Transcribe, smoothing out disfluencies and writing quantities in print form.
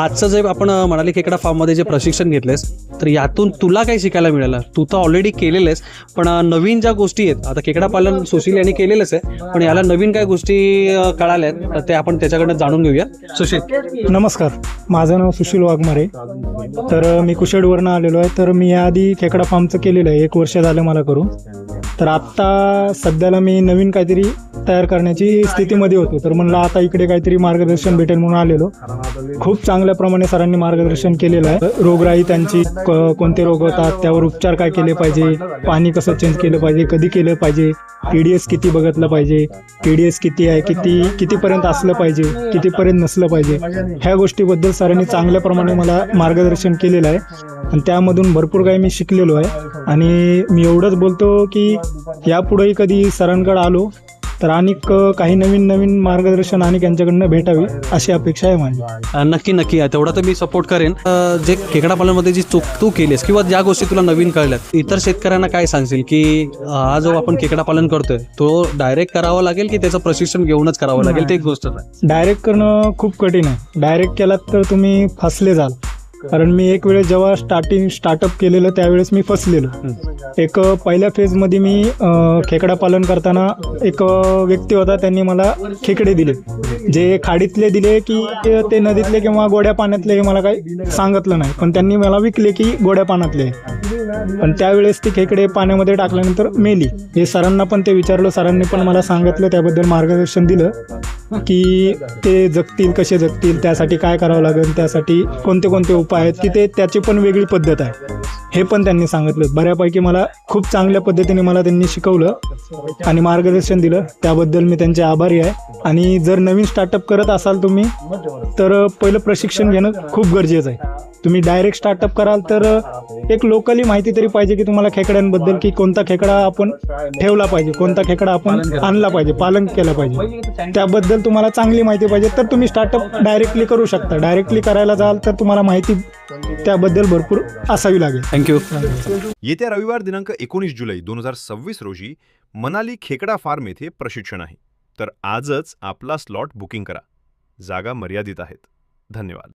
आजचं जे आपण मनाली खेकडा फार्ममध्ये जे प्रशिक्षण घेतलेस, तर यातून तुला काय शिकायला मिळालं? तू तर ऑलरेडी केलेलं आहेस, पण नवीन ज्या गोष्टी आहेत, आता खेकडा पालन सुशील यांनी केलेलंच आहे, पण याला नवीन काय गोष्टी कळाल्या आहेत, तर ते आपण त्याच्याकडनं जाणून घेऊया. सुशील. नमस्कार, माझं नाव सुशील वाघमारे. तर मी कुशेडवरनं आलेलो आहे. तर मी याआधी खेकडा फार्मचं केलेलं आहे, 1 वर्ष झालं मला करून. तर आत्ता सध्याला मी नवीन काहीतरी तयार करण्याची स्थितीमध्ये होतो. तर म्हणलं आता इकडे काहीतरी मार्गदर्शन भेटेल म्हणून आलेलो. खूप चांगल्या प्रमाणे सरांनी मार्गदर्शन केलेलं आहे. रोगराई त्यांची कोणते रोग होतात, त्यावर उपचार काय केले पाहिजे, पाणी कसं चेंज केलं पाहिजे, कधी केलं पाहिजे, TDS किती बघितलं पाहिजे, TDS किती आहे, कितीपर्यंत असलं पाहिजे, कितीपर्यंत नसलं पाहिजे, ह्या गोष्टीबद्दल सरांनी चांगल्या प्रमाणे मला मार्गदर्शन केलेलं आहे. आणि त्यामधून भरपूर काही मी शिकलेलो आहे. आणि मी एवढंच बोलतो की यापुढेही कधी सरांकडे आलो तर आणि काही नवीन मार्गदर्शन आणि त्यांच्याकडनं भेटावी अशी अपेक्षा आहे माझी. नक्की नक्की तेवढा तर मी सपोर्ट करेन. जे खेकडा पालनमध्ये जी चूक तू केलीस किंवा ज्या गोष्टी तुला नवीन कळल्यात, इतर शेतकऱ्यांना काय सांगशील की हा जो आपण खेकडा पालन करतोय तो डायरेक्ट करावा लागेल की त्याचं प्रशिक्षण घेऊनच करावं लागेल? ते एक गोष्ट नाही. डायरेक्ट करणं खूप कठीण आहे. डायरेक्ट केलात तर तुम्ही फसले जाल. कारण मी एक वेळेस जेव्हा स्टार्टअप केलेलं त्यावेळेस मी फसलेलो. एक पहिल्या फेजमध्ये मी खेकडा पालन करताना एक व्यक्ती होता, त्यांनी मला खेकडे दिले, जे खाडीतले दिले की ते नदीतले किंवा गोड्या पाण्यातले हे मला काही सांगितलं नाही, पण त्यांनी मला विकले की गोड्या पाण्यातले. पण त्यावेळेस ती खेकडे पाण्यामध्ये टाकल्यानंतर मेली. हे सरांना पण ते विचारलं, सरांनी पण मला सांगितलं, त्याबद्दल मार्गदर्शन दिलं की ते जगतील, कसे जगतील, त्यासाठी काय करावं लागेल, त्यासाठी कोणते कोणते उपाय आहेत की ते त्याची पण वेगळी पद्धत आहे, हे पण त्यांनी सांगितलं. बऱ्यापैकी मला खूप चांगल्या पद्धतीने मला त्यांनी शिकवलं आणि मार्गदर्शन दिलं. त्याबद्दल मी त्यांचे आभारी आहे. आणि जर नवीन स्टार्टअप करत असाल तुम्ही तर पहिलं प्रशिक्षण घेणं खूप गरजेचं आहे. तुम्ही डायरेक्ट स्टार्टअप कराल तर एक लोकली माहिती तरी पाहिजे की तुम्हाला खेकड्यांबद्दल, की कोणता खेकडा आपण ठेवला पाहिजे, कोणता खेकडा आपण आणला पाहिजे, पालन केलं पाहिजे, त्याबद्दल तुम्हाला चांगली माहिती पाहिजे. तर तुम्ही स्टार्टअप डायरेक्टली करू शकता. डायरेक्टली करायला जाल तर तुम्हाला माहिती त्याबद्दल भरपूर असावी लागेल. थँक्यू. येत्या रविवार दिनांक 19 जुलै 2026 रोजी मनाली खेकडा फार्म येथे प्रशिक्षण आहे. तर आजच आपला स्लॉट बुकिंग करा. जागा मर्यादित आहेत. धन्यवाद.